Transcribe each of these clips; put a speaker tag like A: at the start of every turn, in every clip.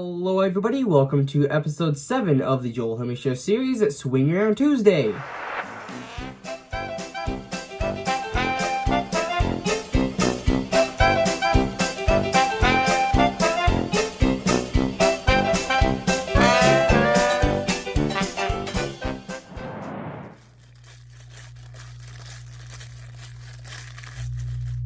A: Hello everybody, welcome to episode 7 of the Joel Homie Show series, Swing Around Tuesday.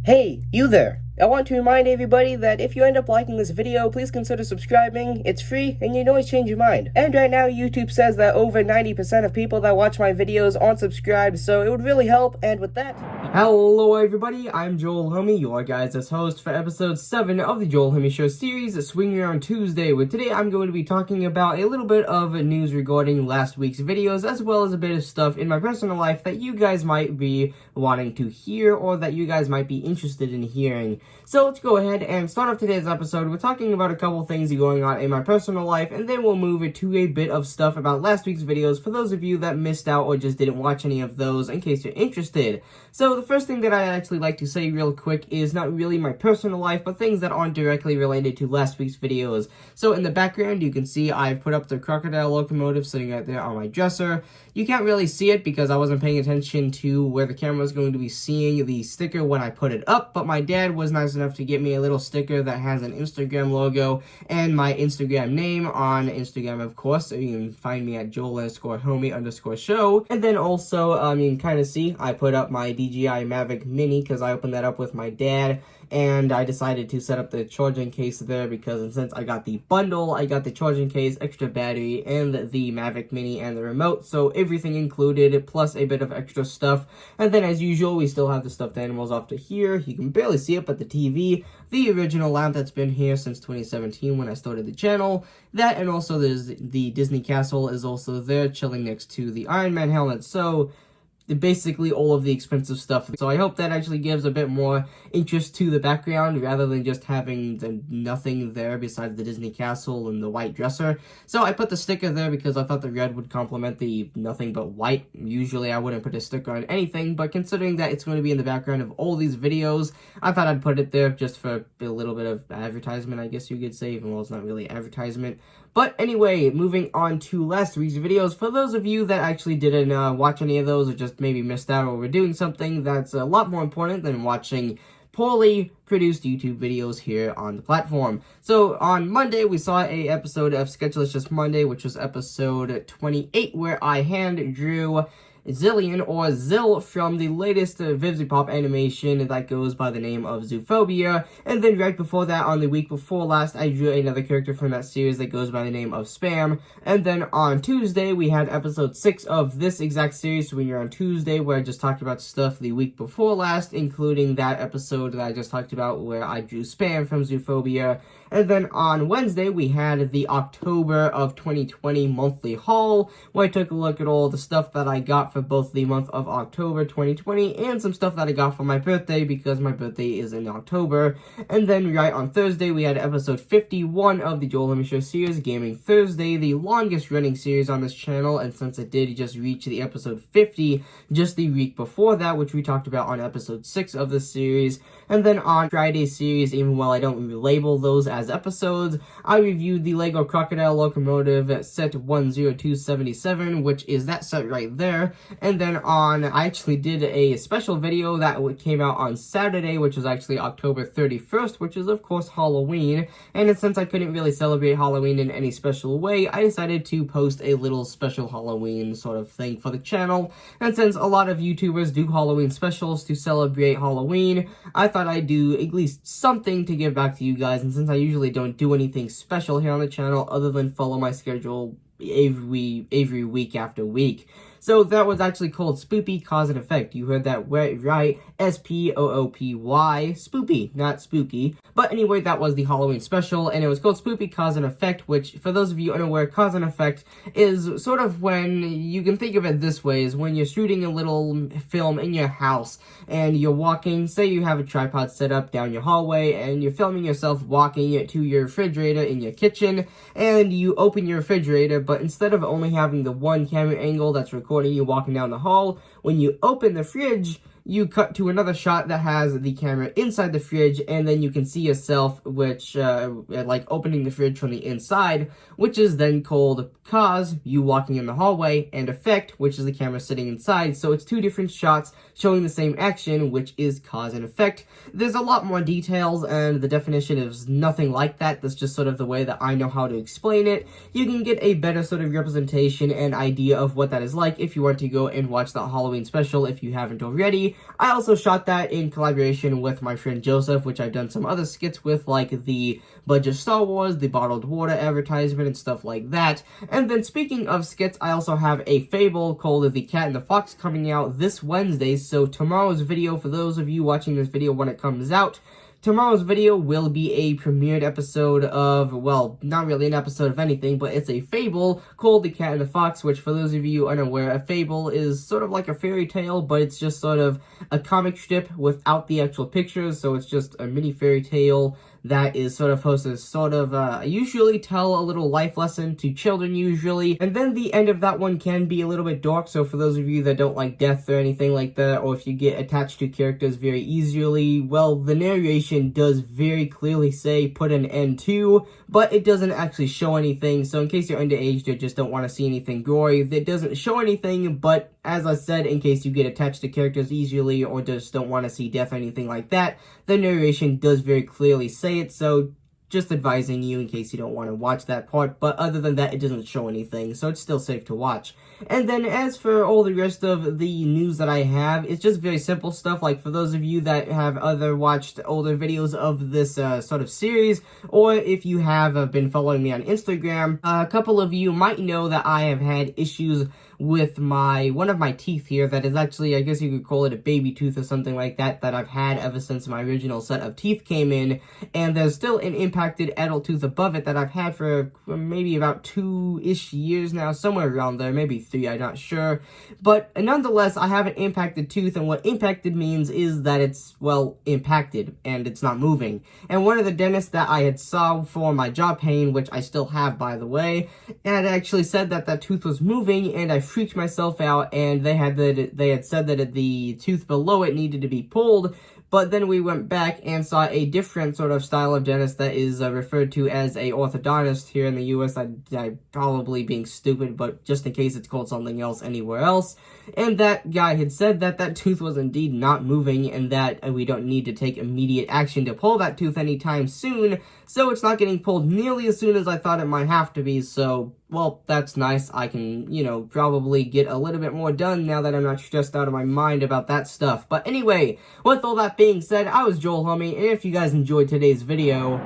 A: Hey, you there! I want to remind everybody that if you end up liking this video, please consider subscribing. It's free, and you can always change your mind. And right now, YouTube says that over 90% of people that watch my videos aren't subscribed, so it would really help, and with that... Hello everybody, I'm Joel Homie, your guys' host for episode 7 of the Joel Homie Show series, Swing Around Tuesday, where today I'm going to be talking about a little bit of news regarding last week's videos, as well as a bit of stuff in my personal life that you guys might be wanting to hear, or that you guys might be interested in hearing. So let's go ahead and start off today's episode with talking about a couple things going on in my personal life, and then we'll move it to a bit of stuff about last week's videos for those of you that missed out or just didn't watch any of those in case you're interested. So the first thing that I'd actually like to say real quick is not really my personal life, but things that aren't directly related to last week's videos. So in the background, you can see I've put up the crocodile locomotive sitting right there on my dresser. You can't really see it because I wasn't paying attention to where the camera was going to be seeing the sticker when I put it up, but my dad was nice enough to get me a little sticker that has an Instagram logo and my Instagram name on Instagram, of course, so you can find me at Joel_Homie_show. And then also, you can kind of see I put up my DJI Mavic Mini because I opened that up with my dad, and I decided to set up the charging case there because since I got the bundle, I got the charging case, extra battery, and the Mavic Mini and the remote, so everything included, plus a bit of extra stuff. And then as usual, we still have the stuffed animals off to here. You can barely see it, but the TV, the original lamp that's been here since 2017 when I started the channel, that, and also there's the Disney Castle is also there, chilling next to the Iron Man helmet, so basically all of the expensive stuff. So I hope that actually gives a bit more interest to the background rather than just having nothing there besides the Disney Castle and the white dresser. So I put the sticker there because I thought the red would complement the nothing but white. Usually I wouldn't put a sticker on anything, but considering that it's going to be in the background of all these videos, I thought I'd put it there just for a little bit of advertisement, I guess you could say, even though it's not really advertisement. But anyway, moving on to last week's videos. For those of you that actually didn't watch any of those or just maybe missed out or were doing something that's a lot more important than watching poorly produced YouTube videos here on the platform. So on Monday, we saw a episode of Sketchlicious Monday, which was episode 28, where I hand drew Zillion, or Zill, from the latest VivziePop animation that goes by the name of Zoophobia. And then right before that, on the week before last, I drew another character from that series that goes by the name of Spam. And then on Tuesday, we had episode 6 of this exact series, so when you're on Tuesday, where I just talked about stuff the week before last, including that episode that I just talked about where I drew Spam from Zoophobia. And then on Wednesday, we had the October of 2020 monthly haul, where I took a look at all the stuff that I got for both the month of October 2020 and some stuff that I got for my birthday because my birthday is in October. And then right on Thursday, we had episode 51 of the Joel Homie Show series, Gaming Thursday, the longest running series on this channel, and since it did just reach the episode 50 just the week before that, which we talked about on episode 6 of this series. And then on Friday's series, even while I don't label those as episodes, I reviewed the LEGO Crocodile Locomotive set 10277, which is that set right there. And then I actually did a special video that came out on Saturday, which was actually October 31st, which is of course Halloween. And since I couldn't really celebrate Halloween in any special way, I decided to post a little special Halloween sort of thing for the channel. And since a lot of YouTubers do Halloween specials to celebrate Halloween, I thought I'd do at least something to give back to you guys. And since I usually don't do anything special here on the channel other than follow my schedule every week after week. So that was actually called Spoopy Cause and Effect. You heard that right, S-P-O-O-P-Y, Spoopy, not spooky. But anyway, that was the Halloween special, and it was called Spoopy Cause and Effect, which, for those of you unaware, cause and effect is sort of when, you can think of it this way, is when you're shooting a little film in your house, and you're walking, say you have a tripod set up down your hallway, and you're filming yourself walking to your refrigerator in your kitchen, and you open your refrigerator, but instead of only having the one camera angle that's recording you walking down the hall, when you open the fridge, you cut to another shot that has the camera inside the fridge, and then you can see yourself, which, like, opening the fridge from the inside, which is then called cause, you walking in the hallway, and effect, which is the camera sitting inside. So it's two different shots showing the same action, which is cause and effect. There's a lot more details, and the definition is nothing like that. That's just sort of the way that I know how to explain it. You can get a better sort of representation and idea of what that is like if you want to go and watch the Halloween special if you haven't already. I also shot that in collaboration with my friend Joseph, which I've done some other skits with, like the Budget Star Wars, the bottled water advertisement, and stuff like that. And then speaking of skits, I also have a fable called The Cat and the Fox coming out this Wednesday, so tomorrow's video, for those of you watching this video when it comes out, tomorrow's video will be a premiered episode of, well, not really an episode of anything, but it's a fable called The Cat and the Fox, which, for those of you unaware, a fable is sort of like a fairy tale, but it's just sort of a comic strip without the actual pictures, so it's just a mini fairy tale that is sort of supposed to sort of usually tell a little life lesson to children usually. And then the end of that one can be a little bit dark, so for those of you that don't like death or anything like that, or if you get attached to characters very easily, well, the narration does very clearly say put an end to, but it doesn't actually show anything. So in case you're underage or just don't want to see anything gory, it doesn't show anything, but as I said, in case you get attached to characters easily or just don't want to see death or anything like that, the narration does very clearly say it, so just advising you in case you don't want to watch that part, but other than that, it doesn't show anything, so it's still safe to watch. And then as for all the rest of the news that I have, it's just very simple stuff, like for those of you that have watched older videos of this sort of series, or if you have been following me on Instagram, a couple of you might know that I have had issues with one of my teeth here that is actually, I guess you could call it a baby tooth or something like that, that I've had ever since my original set of teeth came in, and there's still an impacted adult tooth above it that I've had for maybe about 2-ish years now, somewhere around there, maybe 3, I'm not sure, but nonetheless, I have an impacted tooth, and what impacted means is that it's, well, impacted, and it's not moving. And one of the dentists that I had saw for my jaw pain, which I still have, by the way, had actually said that that tooth was moving, and I freaked myself out, and they had said that the tooth below it needed to be pulled. But then we went back and saw a different sort of style of dentist that is referred to as a orthodontist here in the U.S. I probably being stupid, but just in case it's called something else anywhere else. And that guy had said that that tooth was indeed not moving, and that we don't need to take immediate action to pull that tooth anytime soon. So it's not getting pulled nearly as soon as I thought it might have to be, so, well, that's nice. I can, you know, probably get a little bit more done now that I'm not stressed out of my mind about that stuff. But anyway, with all that being said, I was Joel Homie, and if you guys enjoyed today's video,